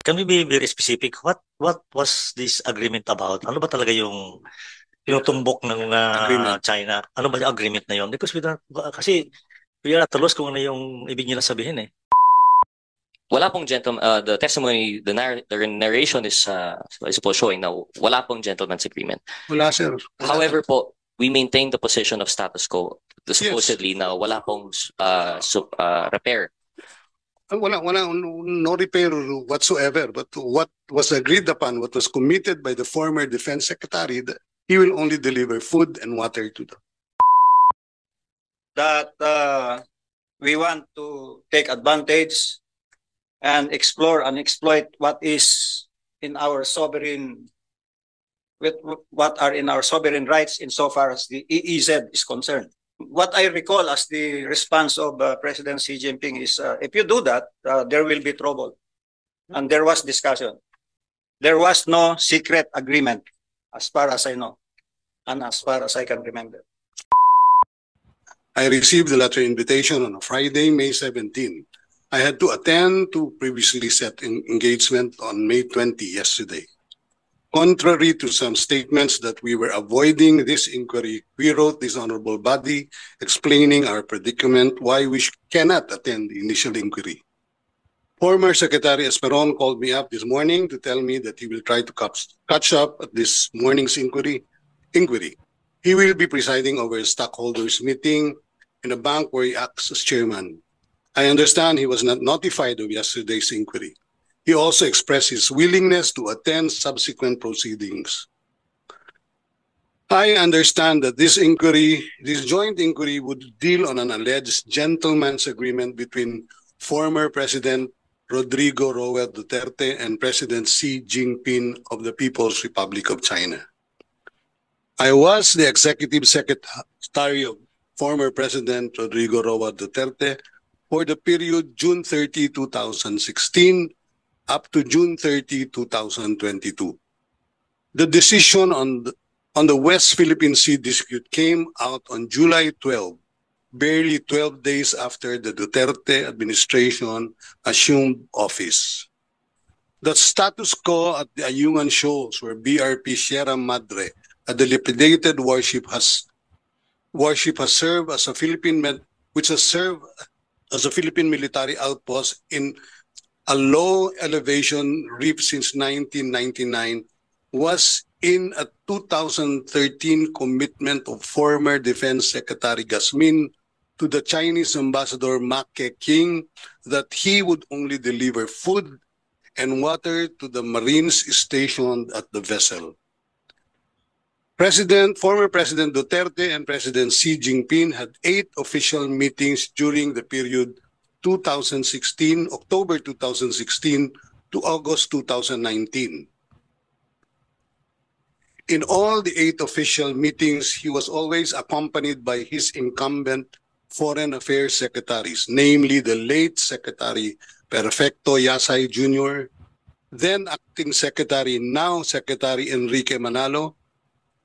can we be very specific? What was this agreement about? Ano ba talaga yung tinutumbok ng Agreement. China? Ano ba yung agreement na yun? Because kasi we are at a loss kung ano yung ibig nila sabihin eh. Wala pong the testimony, the narration is, I suppose, showing na wala pong gentleman's agreement. Wala, sir. Wala. However po, we maintain the position of status quo. Yes. Supposedly na wala pong repair. Wala, no repair whatsoever. But what was agreed upon, what was committed by the former defense secretary, that he will only deliver food and water to them. That we want to take advantage and explore and exploit what is in our sovereign, with what are in our sovereign rights insofar as the EEZ is concerned. What I recall as the response of President Xi Jinping is, if you do that, there will be trouble. And there was discussion. There was no secret agreement, as far as I know, and as far as I can remember. I received the letter invitation on a Friday, May 17. I had to attend to previously set engagement on May 20 yesterday. Contrary to some statements that we were avoiding this inquiry, we wrote this honorable body explaining our predicament, why we cannot attend the initial inquiry. Former Secretary Esperon called me up this morning to tell me that he will try to catch up at this morning's inquiry. He will be presiding over a stockholders meeting in a bank where he acts as chairman. I understand he was not notified of yesterday's inquiry. He also expressed his willingness to attend subsequent proceedings. I understand that this joint inquiry would deal on an alleged gentleman's agreement between former President Rodrigo Roa Duterte and President Xi Jinping of the People's Republic of China. I was the executive secretary of former President Rodrigo Roa Duterte for the period June 30, 2016 up to June 30, 2022. The decision on the West Philippine Sea dispute came out on July 12, barely 12 days after the Duterte administration assumed office. The status quo at the Ayungan Shoals, where BRP Sierra Madre, a dilapidated warship has served as a Philippine military outpost in a low elevation reef since 1999, was in a 2013 commitment of former Defense Secretary Gasmin to the Chinese Ambassador Ma Keqing that he would only deliver food and water to the Marines stationed at the vessel. Former President Duterte and President Xi Jinping had 8 official meetings during the period October 2016 to August 2019. In all the 8 official meetings, he was always accompanied by his incumbent foreign affairs secretaries, namely the late Secretary Perfecto Yasay Jr., then Acting Secretary, now Secretary Enrique Manalo,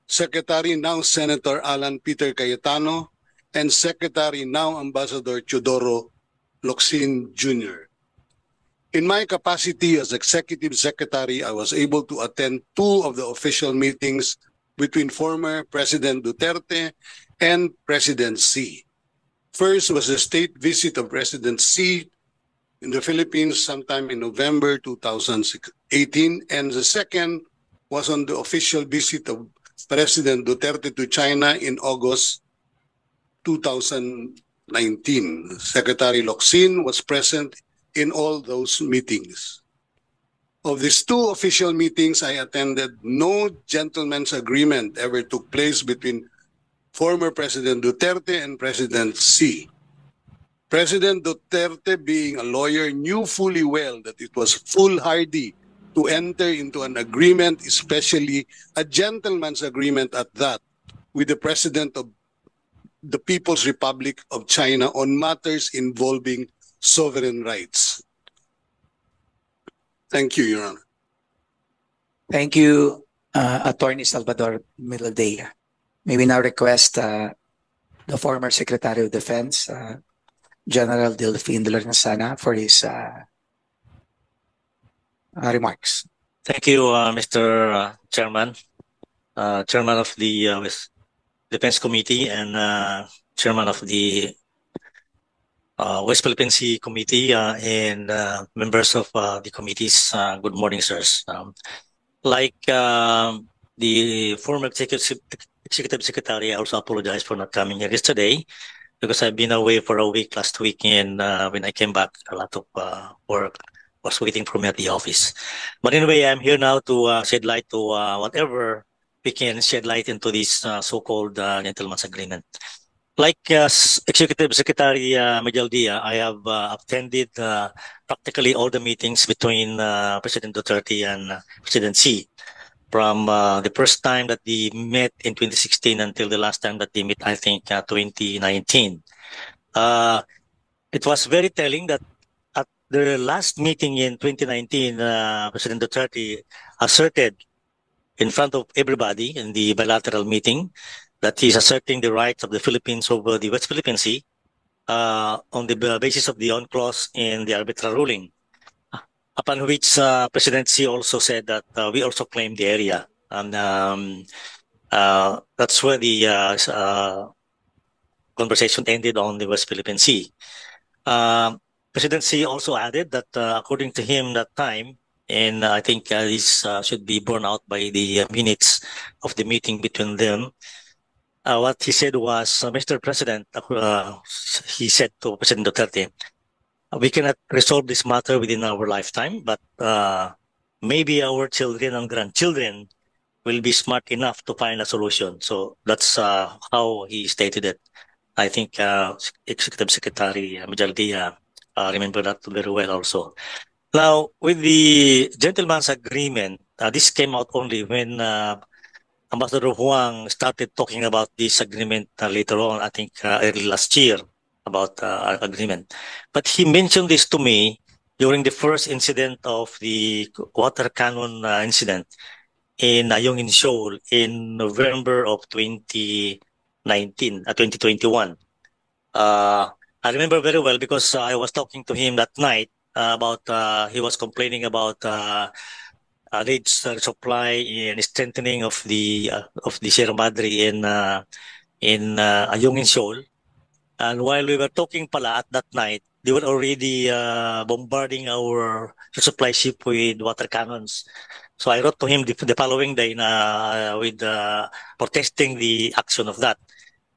Secretary, now Senator Alan Peter Cayetano, and Secretary, now Ambassador Teodoro Locsin Jr. In my capacity as Executive Secretary, I was able to attend 2 of the official meetings between former President Duterte and President Xi. First was the state visit of President Xi in the Philippines sometime in November 2018, and the second was on the official visit of President Duterte to China in August 2019. Secretary Locsin was present in all those meetings. Of these 2 official meetings I attended, no gentleman's agreement ever took place between former President Duterte and President Xi. President Duterte, being a lawyer, knew fully well that it was foolhardy to enter into an agreement, especially a gentleman's agreement at that, with the President of the People's Republic of China on matters involving sovereign rights. Thank you, Your Honor. Thank you, Attorney Salvador Miladea. May we now request the former Secretary of Defense, General Delfin de Lorenzana, for his remarks. Thank you, Mr. Chairman, Chairman of the Defense Committee, and Chairman of the West Philippine Sea Committee, and members of the committees. Good morning, sirs. Like the former executive secretary, I also apologize for not coming here yesterday because I've been away for a week last week, and when I came back, a lot of work was waiting for me at the office. But anyway, I'm here now to shed light to whatever we can shed light into this so-called gentleman's agreement. Like Executive Secretary Medialdia, I have attended practically all the meetings between President Duterte and President Xi, from the first time that they met in 2016 until the last time that they met, I think, 2019. It was very telling that at the last meeting in 2019, President Duterte asserted in front of everybody in the bilateral meeting that he's asserting the rights of the Philippines over the West Philippine Sea on the basis of the UNCLOS in the arbitral ruling. Upon which President Xi also said that we also claim the area. And that's where the conversation ended on the West Philippine Sea. President Xi also added that according to him that time, and I think this should be borne out by the minutes of the meeting between them, what he said was, Mr. President, he said to President Duterte, we cannot resolve this matter within our lifetime, but maybe our children and grandchildren will be smart enough to find a solution. So that's how he stated it. I think Executive Secretary Medialdia remember that very well also. Now, with the gentleman's agreement, this came out only when Ambassador Huang started talking about this agreement later on, I think early last year, about our agreement. But he mentioned this to me during the first incident of the water cannon incident in Ayungin Shoal in November of 2021. I remember very well because I was talking to him that night about he was complaining about alleged supply and strengthening of the Sierra Madre in Ayungin Shoal. And while we were talking pala at that night, they were already bombarding our supply ship with water cannons. So I wrote to him the following day with protesting the action of that.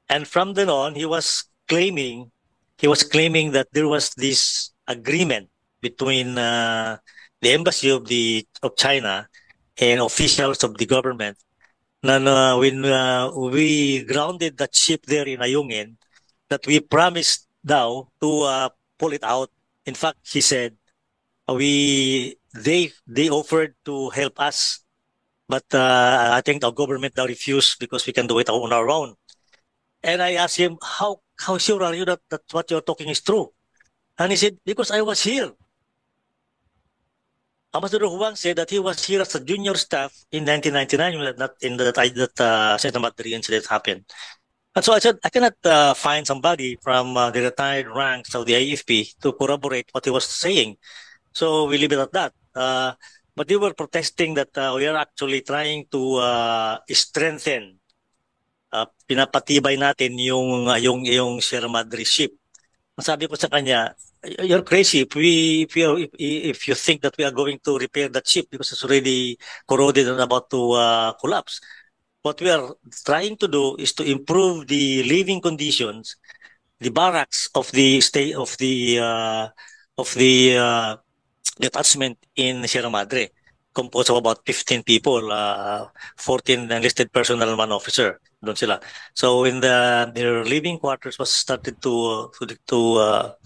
And from then on, he was claiming that there was this agreement between the embassy of China and officials of the government. And when we grounded that ship there in Ayungin, that we promised now to pull it out. In fact, he said they offered to help us, but I think the government now refused because we can do it on our own. And I asked him, how sure are you that what you're talking is true? And he said, because I was here. Ambassador Huang said that he was here as a junior staff in 1999, not in that Sierra Madre incident happened. And so I said, I cannot find somebody from the retired ranks of the AFP to corroborate what he was saying. So we leave it at that. But they were protesting that we are actually trying to strengthen, pinapatibay natin yung Sierra Madre ship. Sabi ko sa kanya, you're crazy if you think that we are going to repair that ship because it's already corroded and about to collapse. What we are trying to do is to improve the living conditions, the barracks of the detachment in Sierra Madre, composed of about 15 people, 14 enlisted personnel and 1 officer. Doon sila. So when their living quarters was started to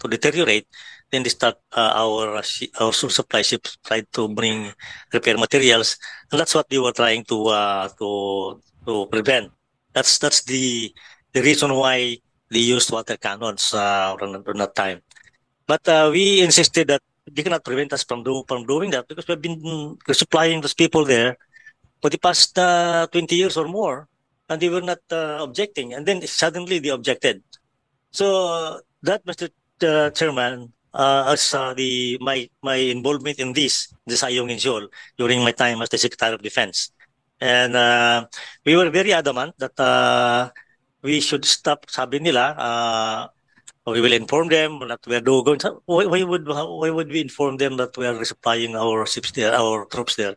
deteriorate, then they start our supply ships tried to bring repair materials, and that's what they were trying to prevent. That's the reason why they used water cannons around that time. But we insisted that they cannot prevent us from doing that because we've been supplying those people there for the past 20 years or more, and they were not objecting. And then suddenly they objected. So that, Mr. Chairman, my involvement in this Sayong Insyol during my time as the Secretary of Defense. And we were very adamant that we should stop, sabi nila, we will inform them that we are going. Why would we inform them that we are resupplying our ships there, our troops there,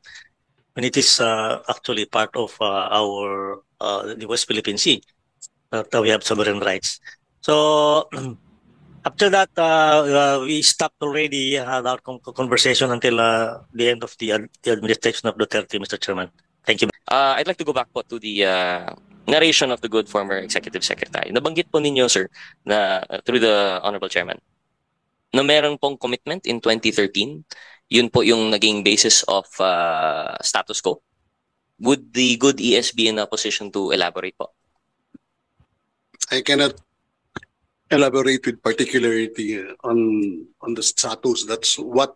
when it is actually part of the West Philippine Sea, that we have sovereign rights. So after that, we stopped already our conversation until the end of the administration of Duterte, Mr. Chairman. Thank you. I'd like to go back po to the narration of the good former Executive Secretary. Nabanggit po ninyo, sir, na through the Honorable Chairman, na meron pong commitment in 2013. Yun po yung naging basis of status quo. Would the good ES be in a position to elaborate po? I cannot elaborate with particularity on the status. That's what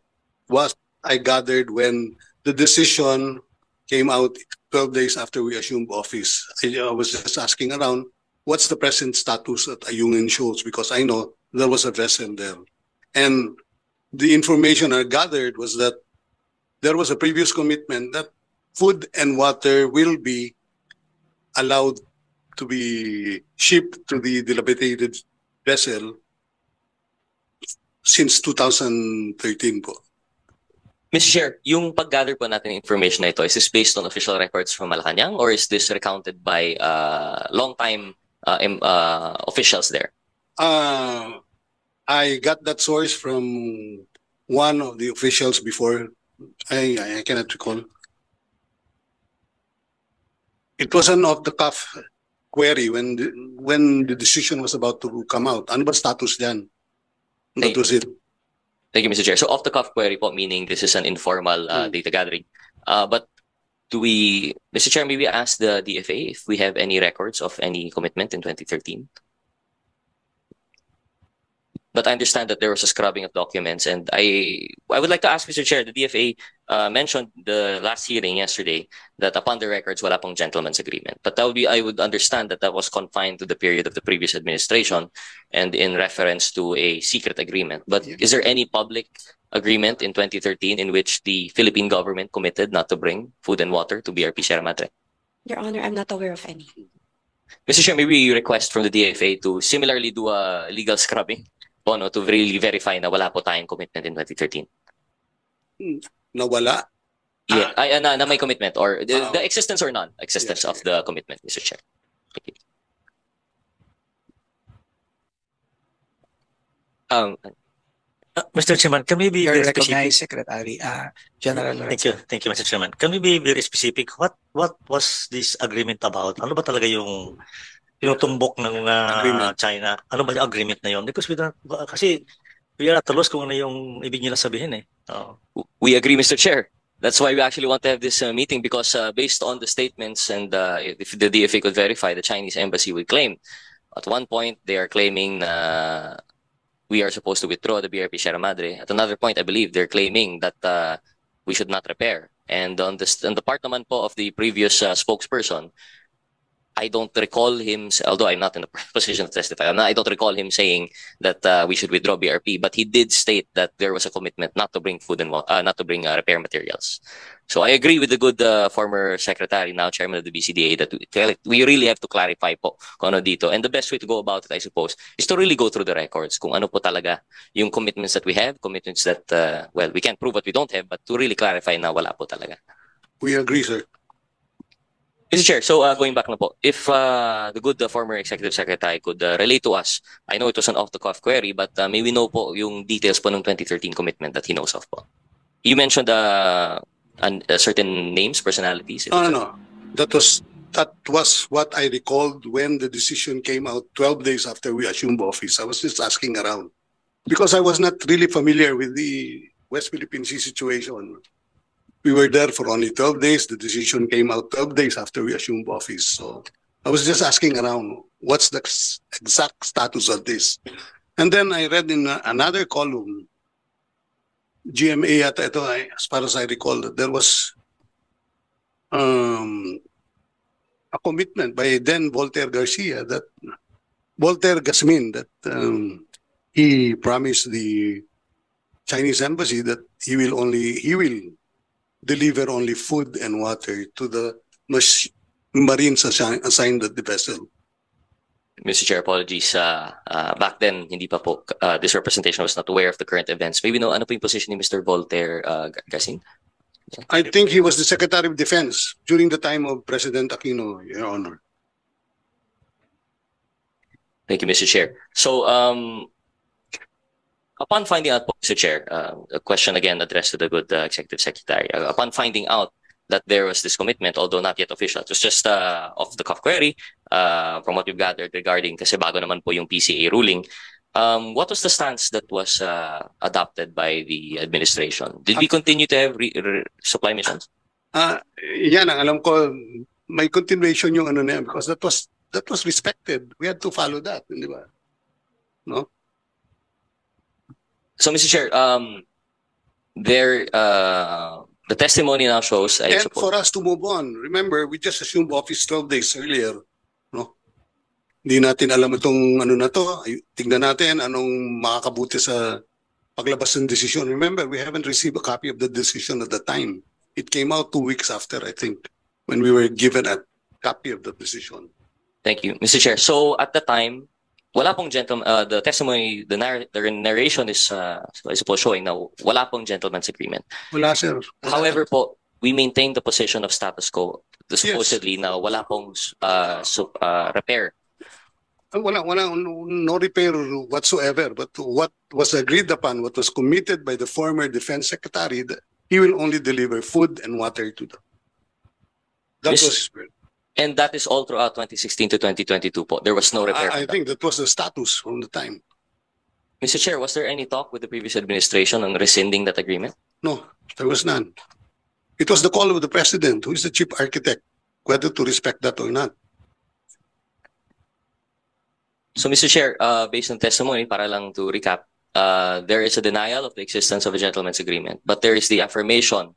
I gathered when the decision came out 12 days after we assumed office. I was just asking around, what's the present status at Ayungin Shoals? Because I know there was a vessel there. And the information I gathered was that there was a previous commitment that food and water will be allowed to be shipped to the dilapidated vessel since 2013 po. Mr. Chair, yung pag-gather po natin information na ito, is this based on official records from Malacanang or is this recounted by long-time officials there? I got that source from one of the officials before. I cannot recall. It was an off-the-cuff query when the decision was about to come out. Ano ba status diyan? That was it. Thank you, Mr. Chair. So off-the-cuff query po, meaning this is an informal data gathering. But do we, Mr. Chair, maybe ask the DFA if we have any records of any commitment in 2013? But I understand that there was a scrubbing of documents, and I would like to ask Mr. Chair, the DFA mentioned the last hearing yesterday that upon the records, wala pong gentleman's agreement. But that would be, I would understand that that was confined to the period of the previous administration and in reference to a secret agreement. But is there any public agreement in 2013 in which the Philippine government committed not to bring food and water to BRP Sierra Madre? Your Honor, I'm not aware of any. Mr. Chair, maybe we request from the DFA to similarly do a legal scrubbing to really verify na wala po tayong commitment in 2013. Nawala? Yeah, na may commitment or the existence or non-existence of the commitment, Mr. Chair. Thank you. Mr. Chairman, can we be You're very specific? recognized, Secretary General Lorenzo. Thank you, Mr. Chairman. Can we be very specific? What was this agreement about? Ano ba talaga yung tumbok ng China? Ano ba yung agreement na yun? Because kasi we are at a loss kung ano yung ibig nila sabihin eh. We agree, Mr. Chair. That's why we actually want to have this meeting, because based on the statements and if the DFA could verify, the Chinese embassy would claim at one point they are claiming we are supposed to withdraw the BRP Sierra Madre. At another point, I believe they're claiming that we should not repair. And on the part naman po of the previous spokesperson, I don't recall him, although I'm not in a position to testify, I don't recall him saying that we should withdraw BRP, but he did state that there was a commitment not to bring food and not to bring repair materials. So I agree with the good former secretary, now chairman of the BCDA, that we really have to clarify po kung ano dito. And the best way to go about it, I suppose, is to really go through the records kung ano po talaga yung commitments that we have, commitments that, well, we can't prove what we don't have, but to really clarify na wala po talaga. We agree, sir. Mr. Chair, so going back na po, if the good former executive secretary could relate to us, I know it was an off-the-cuff query, but may we know po yung details po ng 2013 commitment that he knows of po. You mentioned certain names, personalities. No. That was what I recalled when the decision came out 12 days after we assumed office. I was just asking around because I was not really familiar with the West Philippine Sea situation. We were there for only 12 days. The decision came out 12 days after we assumed office. So I was just asking around, what's the exact status of this? And then I read in another column, GMA at ito, as far as I recall, that there was a commitment by then Voltaire Garcia, that Voltaire Gasmin, that he promised the Chinese embassy that he will deliver only food and water to the Marines assigned at the vessel. Mr. Chair, apologies. Back then, hindi pa po, this representation was not aware of the current events. Maybe no, ano po yung position ni Mr. Voltaire Gasin? I think he was the Secretary of Defense during the time of President Aquino, Your Honor. Thank you, Mr. Chair. So, upon finding out, Mr. Chair, a question again addressed to the good Executive Secretary. Upon finding out that there was this commitment, although not yet official, it was just off the cuff query from what we've gathered regarding, kasi bago naman po yung PCA ruling. What was the stance that was adopted by the administration? Did we continue to have supply missions? Yan ang alam ko, may continuation yung ano na yan because that was respected. We had to follow that, di ba? No? So, Mr. Chair, the testimony now shows, I And suppose, for us to move on, remember, we just assumed office 12 days earlier. No? Hindi natin alam itong ano na to. Tingnan natin anong makakabuti sa paglabas ng desisyon. Remember, we haven't received a copy of the decision at the time. It came out 2 weeks after, I think, when we were given a copy of the decision. thank you, Mr. Chair. So, at the time, wala pong the testimony, the narration is, I suppose, showing na wala pong gentleman's agreement. Wala, sir. However po, we maintain the position of status quo, supposedly na wala pong repair. Wala, no repair whatsoever. But what was agreed upon, what was committed by the former Defense Secretary, that he will only deliver food and water to them. That Yes. was his word. And that is all throughout 2016 to 2022 po. There was no repair. I think that was the status from the time. Mr. Chair, was there any talk with the previous administration on rescinding that agreement? No, there was none. It was the call of the president, who is the chief architect, whether to respect that or not. So, Mr. Chair, based on testimony, para lang to recap, there is a denial of the existence of a gentleman's agreement, but there is the affirmation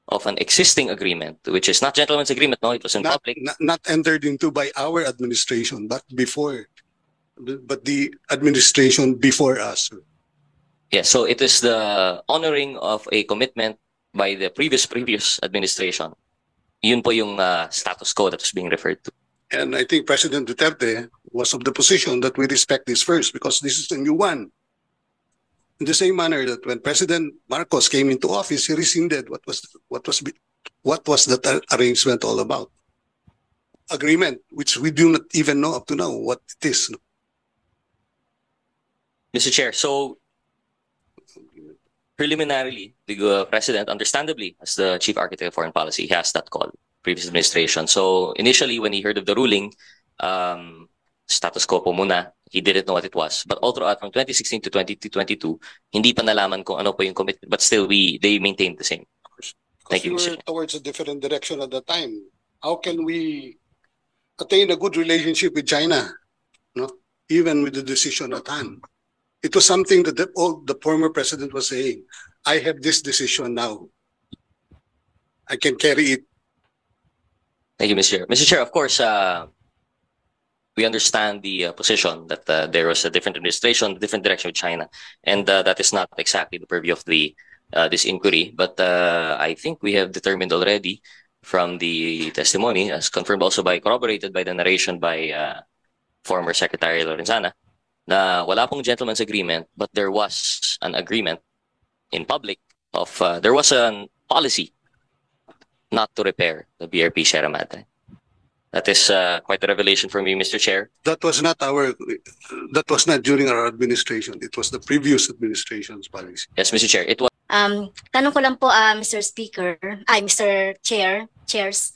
of an existing agreement, which is not gentleman's agreement, no, it was in public. Not entered into by our administration, but the administration before us. Yes, so it is the honoring of a commitment by the previous administration. Yun po yung status quo that was being referred to. And I think President Duterte was of the position that we respect this first because this is a new one. In the same manner that when President Marcos came into office, he rescinded what was that arrangement all about? Agreement, which we do not even know up to now what it is. Mr. Chair, so preliminarily, the President, understandably, as the Chief Architect of Foreign Policy, he has that call, previous administration. So initially, when he heard of the ruling, status quo po muna, he didn't know what it was. But all throughout from 2016 to 2022, hindi pa nalaman kung ano po yung commitment. But still, they maintained the same. Thank you, We Mr. were towards a different direction at the time. How can we attain a good relationship with China? No, even with the decision at hand. It was something that the former president was saying. I have this decision now. I can carry it. Thank you, Mr. Chair. Mr. Chair, of course, we understand the position that there was a different administration, different direction with China, and that is not exactly the purview of this inquiry. But I think we have determined already from the testimony, as confirmed also corroborated by the narration by former Secretary Lorenzana, na wala pong gentleman's agreement, but there was an agreement in public of there was a policy not to repair the BRP Sierra Madre. That is quite a revelation for me, Mr. Chair. That was not during our administration. It was the previous administration's policy. Yes, Mr. Chair. It was. Tanong ko lang po, Mr. Speaker, Mr. Chairs,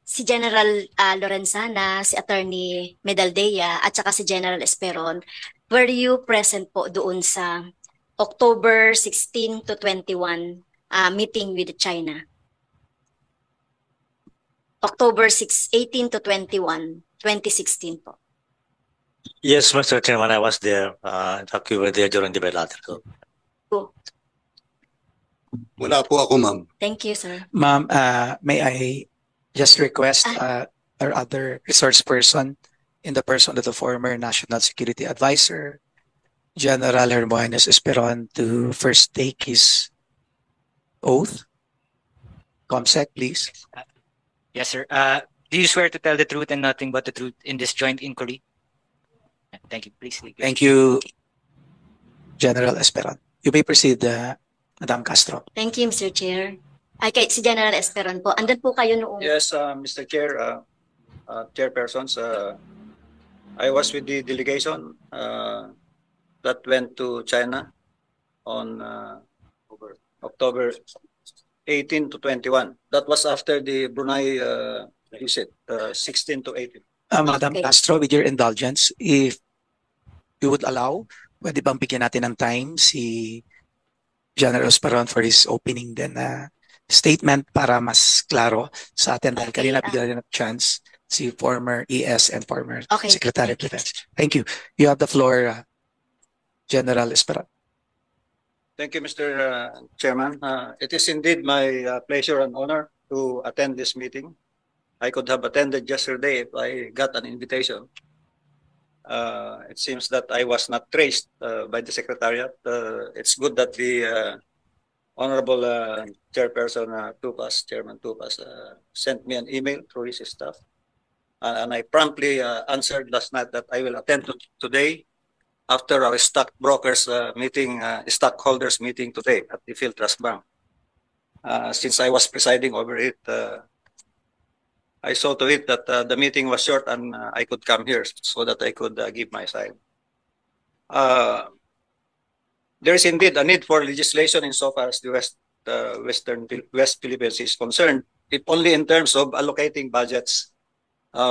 si General Lorenzana, si Attorney Medaldea, at saka si General Esperon, were you present po doon sa October 16 to 21 meeting with China? October 18 to 21, 2016 po. Yes, Mr. Chairman, I was there. In fact, we were there during the bilateral. Wala po ako, ma'am. Thank you, sir. Ma'am, may I just request our other resource person in the person of the former National Security Advisor, General Hermogenes Esperon to first take his oath. Comsec, please. Yes, sir. Do you swear to tell the truth and nothing but the truth in this joint inquiry? Thank you. Please. Thank you, General Esperon. You may proceed, Madam Castro. Thank you, Mr. Chair. Ay, kay si General Esperon po. Andun po kayo noong... Yes, Mr. Chair, chairpersons, I was with the delegation that went to China on October 18 to 21. That was after the Brunei visit, 16 to 18. Madam Okay. Castro, with your indulgence, if you would allow, pwede bang bigyan natin ng time si General Esperon for his opening then statement para mas klaro sa atin dahil Okay, kanina bigyan natin ng chance si former ES and former Okay, Secretary of thank you. Defense. Thank you. You have the floor, General Esperon. Thank you, Mr. Chairman. It is indeed my pleasure and honor to attend this meeting. I could have attended yesterday if I got an invitation. It seems that I was not traced by the Secretariat. It's good that the Honorable Chairperson Tupas, Chairman Tupas, sent me an email through his staff. And I promptly answered last night that I will attend today after our stockbrokers meeting, stockholders meeting today at the Field Trust Bank. Since I was presiding over it, I saw to it that the meeting was short and I could come here so that I could give my side. There is indeed a need for legislation insofar as the West Philippines is concerned, if only in terms of allocating budgets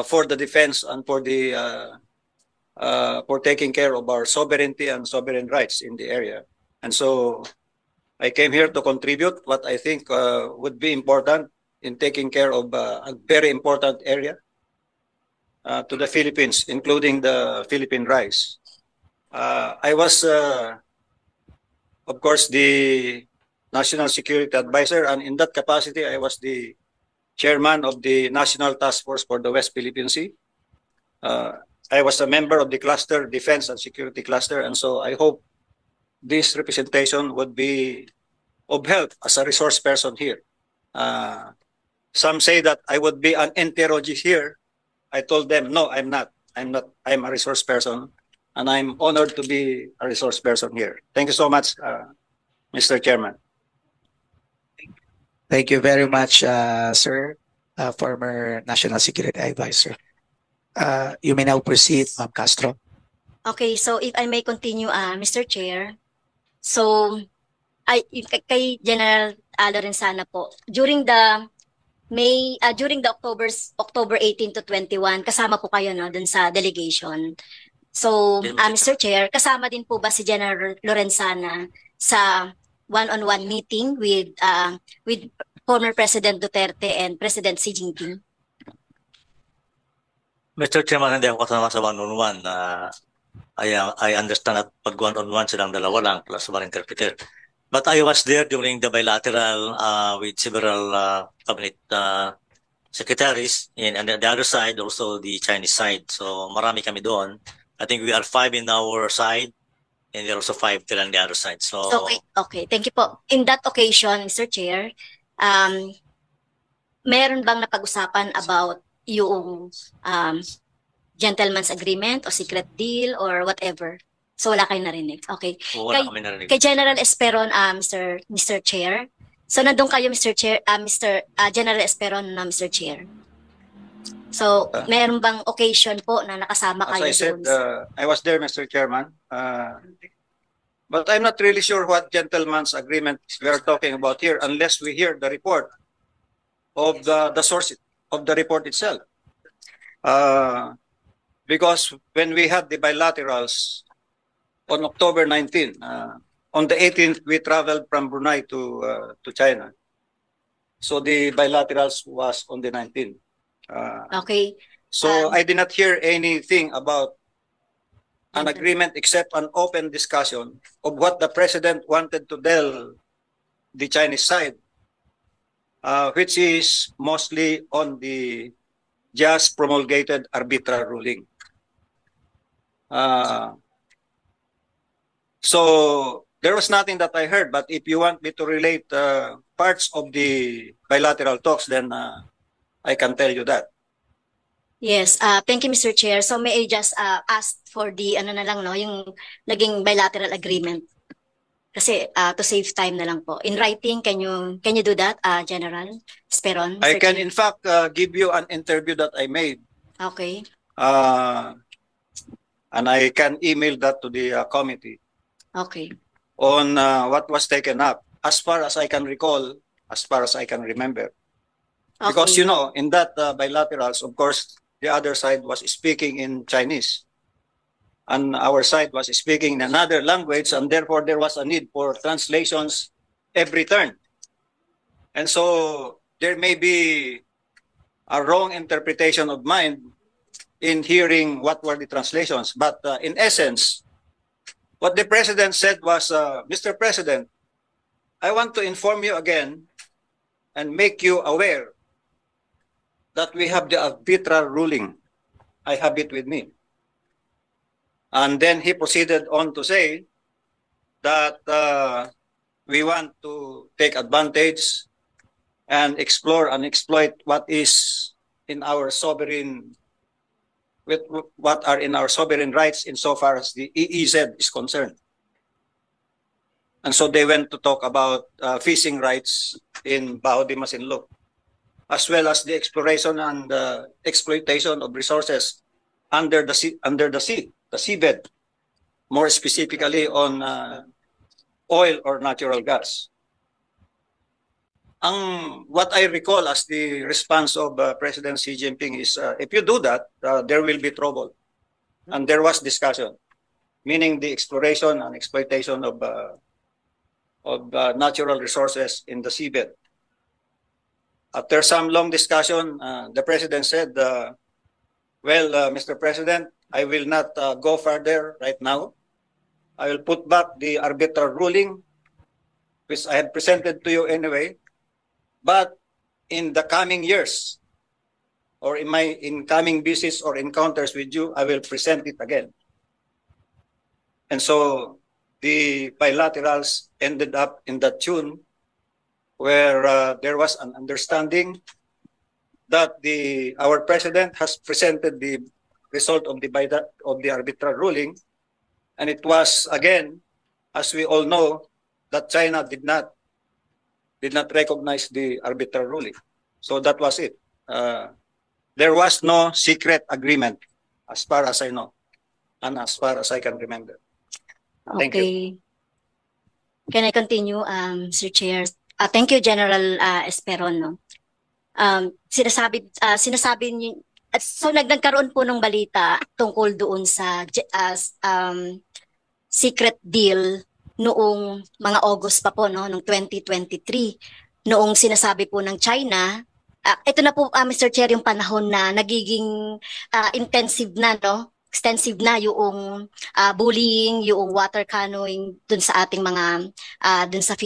for the defense and for the for taking care of our sovereignty and sovereign rights in the area. And so I came here to contribute what I think would be important in taking care of a very important area to the Philippines, including the Philippine rice. I was, of course, the National Security Advisor, and in that capacity, I was the chairman of the National Task Force for the West Philippine Sea. I was a member of the cluster, Defense and Security Cluster, and so I hope this representation would be of help as a resource person here. Some say that I would be an interrogatee here. I told them, no, I'm not. I'm a resource person, and I'm honored to be a resource person here. Thank you so much, Mr. Chairman. Thank you very much, sir, former National Security Advisor. You may now proceed, Ma'am Castro. Okay, so if I may continue, Mr. Chair. So, kay General Lorenzana po, during the October 18 to 21, kasama po kayo no dun sa delegation. So, Mr. Chair, kasama din po ba si General Lorenzana sa one-on-one meeting with former President Duterte and President Xi Jinping? Mr. Chairman, hindi ako kasama sa one-on-one. I understand that pag one-on-one silang dalawa lang plus one interpreter. But I was there during the bilateral with several cabinet secretaries and on the other side, also the Chinese side. So marami kami doon. I think we are 5 in our side and there are also 5 still on the other side. So okay. Thank you po. In that occasion, Mr. Chair, meron bang napag-usapan about yung gentleman's agreement o secret deal or whatever? So wala kayong narinig. Okay. wala kami narinig. Kay General Esperon, Mr. Chair. So nandun kayo, Mr. Chair, General Esperon na Mr. Chair. So meron bang occasion po na nakasama As kayo I said, doon? I was there, Mr. Chairman. But I'm not really sure what gentleman's agreement we are talking about here unless we hear the report of the source of the report itself. Because when we had the bilaterals on October 19, on the 18th, we traveled from Brunei to China. So the bilaterals was on the 19th. Okay. So I did not hear anything about an agreement except an open discussion of what the president wanted to tell the Chinese side, which is mostly on the just promulgated arbitral ruling. So there was nothing that I heard, but if you want me to relate parts of the bilateral talks, then I can tell you that. Yes, thank you, Mr. Chair. So may I just ask for the ano na lang, no, yung naging bilateral agreement. Kasi to save time na lang po. In writing, can you do that, General Esperon? I Mr. can Chair? in fact give you an interview that I made, Okay. and I can email that to the committee Okay. on what was taken up, as far as I can recall, as far as I can remember. Because, Okay. you know, in that bilaterals, of course, the other side was speaking in Chinese, and our side was speaking in another language, and therefore there was a need for translations every turn. And so there may be a wrong interpretation of mine in hearing what were the translations. But in essence, what the president said was, Mr. President, I want to inform you again and make you aware that we have the arbitral ruling. I have it with me. And then he proceeded on to say that we want to take advantage and explore and exploit what is in our sovereign, with what are in our sovereign rights insofar as the EEZ is concerned. And so they went to talk about fishing rights in Bajo de Masinloc, as well as the exploration and exploitation of resources under the sea, the seabed, more specifically on oil or natural gas. What I recall as the response of President Xi Jinping is, if you do that, there will be trouble. And there was discussion, meaning the exploration and exploitation of natural resources in the seabed. After some long discussion, the president said, well, Mr. President, I will not go further right now. I will put back the arbitral ruling, which I had presented to you anyway. But in the coming years, or in my incoming visits or encounters with you, I will present it again. And so the bilaterals ended up in that tune where there was an understanding that our president has presented the result of the arbitral ruling, and it was, again, as we all know, that China did not recognize the arbitral ruling. So that was it. There was no secret agreement, as far as I know, and as far as I can remember. Thank you. Okay. Can I continue, Sir Chair? Thank you, General Esperon. No? Sinasabi niyo, so nagkaroon po ng balita tungkol doon sa secret deal noong mga August pa po, no, noong 2023, noong sinasabi po ng China. Ito na po, Mr. Chair, yung panahon na nagiging intensive na, no? Extensive na yung bullying, yung water canoeing dun sa ating mga dun sa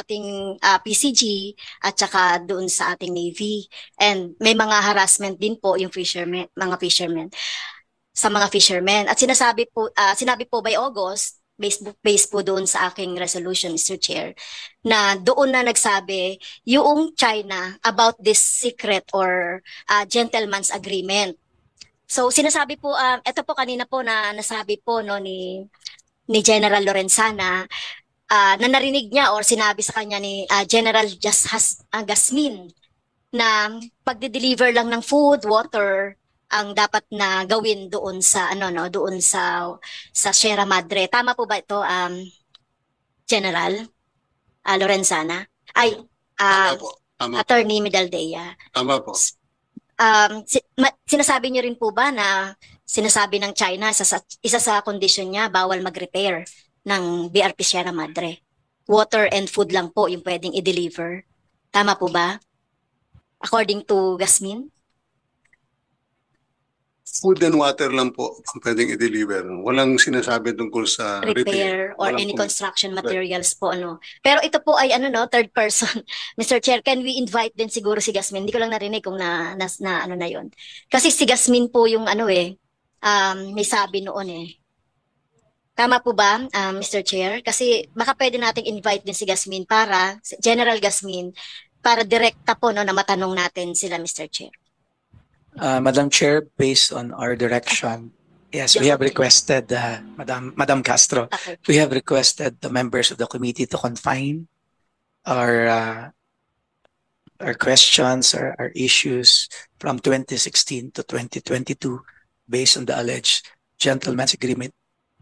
ating PCG at saka dun sa ating Navy. And may mga harassment din po yung mga fishermen sa mga fishermen. At sinabi po by August, based po doon sa aking resolution, Mr. Chair, na doon na nagsabi yung China about this secret or gentleman's agreement. So sinasabi po, ito po kanina po na nasabi po, no, ni General Lorenzana, na narinig niya or sinabi sa kanya ni General Gasmin na pagde-deliver lang ng food, water ang dapat na gawin doon sa doon sa Sierra Madre. Tama po ba ito, General Lorenzana? Ay, Tama po. Tama. Attorney Medaldea. Tama po. Sinasabi niyo rin po ba na sinasabi ng China isa sa kondisyon niya bawal mag-repair ng BRP Sierra Madre? Water and food lang po yung pwedeng i-deliver. Tama po ba? According to Gasmin? Food and water lang po ang pwedeng i-deliver. Walang sinasabi tungkol sa repair or Walang any po. construction materials po, ano. Pero ito po ay third person. Mr. Chair, can we invite din siguro si Gasmin? Hindi ko lang narinig kung na yon. Kasi si Gasmin po yung may sabi noon Tama po ba, Mr. Chair? Kasi baka pwede nating invite din si Gasmin para, si General Gasmin, para direkta po no, na matanong natin sila, Mr. Chair. Madam Chair, based on our direction, yes, we have requested, Madam Castro, Okay. we have requested the members of the committee to confine our questions, our issues from 2016 to 2022 based on the alleged gentleman's agreement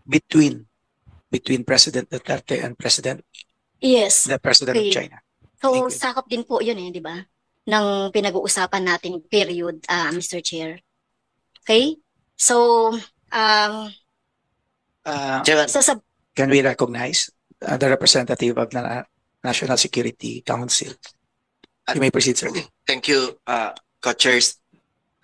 between President Duterte and Yes. the President of Okay. China. So, Thank you. sakop din po yun di ba? Ng pinag-uusapan nating period, Mr. Chair. Okay? So, Chairman, Can we recognize the representative of the National Security Council? You may proceed, sir. thank you, co-chairs.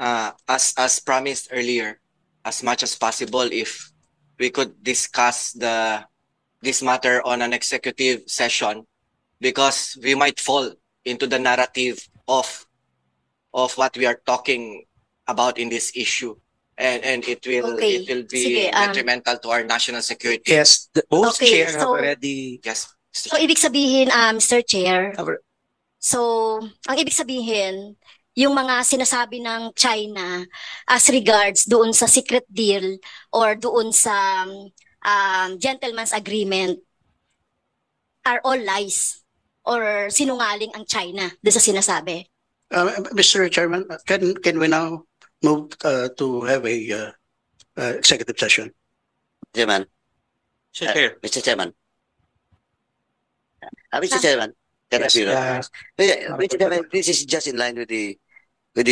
As promised earlier, as much as possible, if we could discuss this matter on an executive session, because we might fall into the narrative of what we are talking about in this issue, and it will Okay. be Sige, detrimental to our national security. Yes, both Okay, chair have so- already. Yes. so ibig sabihin, Mr. Chair, Our- so, ang ibig sabihin, yung mga sinasabi ng China as regards doon sa secret deal or doon sa gentleman's agreement are all lies or sinungaling ang China doon sa sinasabi. Mr. Chairman, can we now move to have a executive session? Chairman. Mr. Chairman. Mr. Chairman. Can I Yes, be Mr. Chairman, this is just in line with the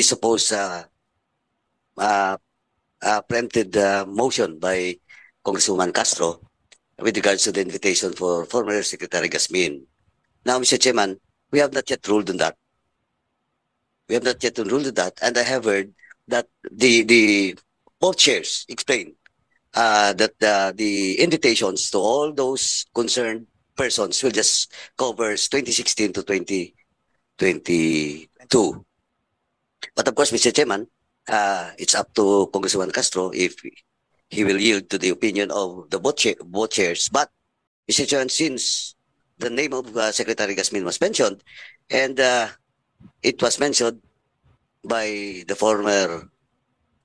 supposed preempted motion by Congresswoman Castro with regards to the invitation for former Secretary Gasmin. Now, Mr. Chairman, we have not yet ruled on that. We have not yet ruled on that, and I have heard that the both chairs explained that the invitations to all those concerned persons will just cover 2016 to 2022. But of course, Mr. Chairman, it's up to Congressman Castro if he will yield to the opinion of the both chairs. But Mr. Chairman, since the name of Secretary Gasmin was mentioned, and it was mentioned by the former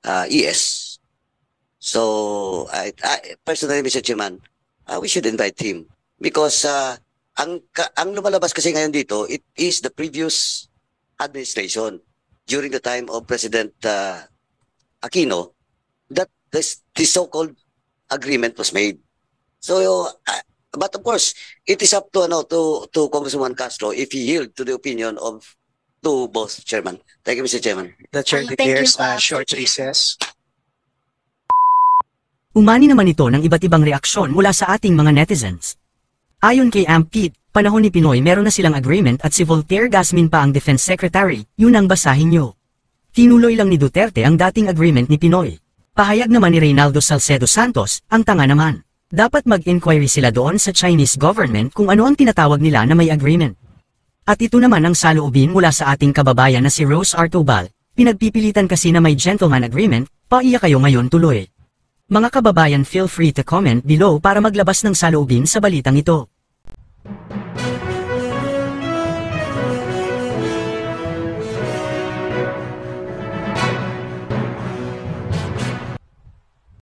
ES, so I personally, Mr. Chairman, we should invite him because ang lumalabas kasi ngayon dito, it is the previous administration during the time of President Aquino that this so-called agreement was made. So, but of course, it is up to Congressman Castro if he yield to the opinion of both chairman. Thank you, Mr. Chairman. The chair Thank you, declares a short Mr. Chair. recess. Umani naman ito ng iba't ibang reaksyon mula sa ating mga netizens. Ayon kay Ampid, panahon ni Pinoy meron na silang agreement at si Voltaire Gasmin pa ang Defense Secretary, yun ang basahin nyo. Tinuloy lang ni Duterte ang dating agreement ni Pinoy. Pahayag naman ni Reynaldo Salcedo Santos, ang tanga naman. Dapat mag-inquiry sila doon sa Chinese government kung ano ang tinatawag nila na may agreement. At ito naman ang saloobin mula sa ating kababayan na si Rose Artobal, pinagpipilitan kasi na may gentleman agreement, paiyak kayo ngayon tuloy. Mga kababayan, feel free to comment below para maglabas ng saloobin sa balitang ito.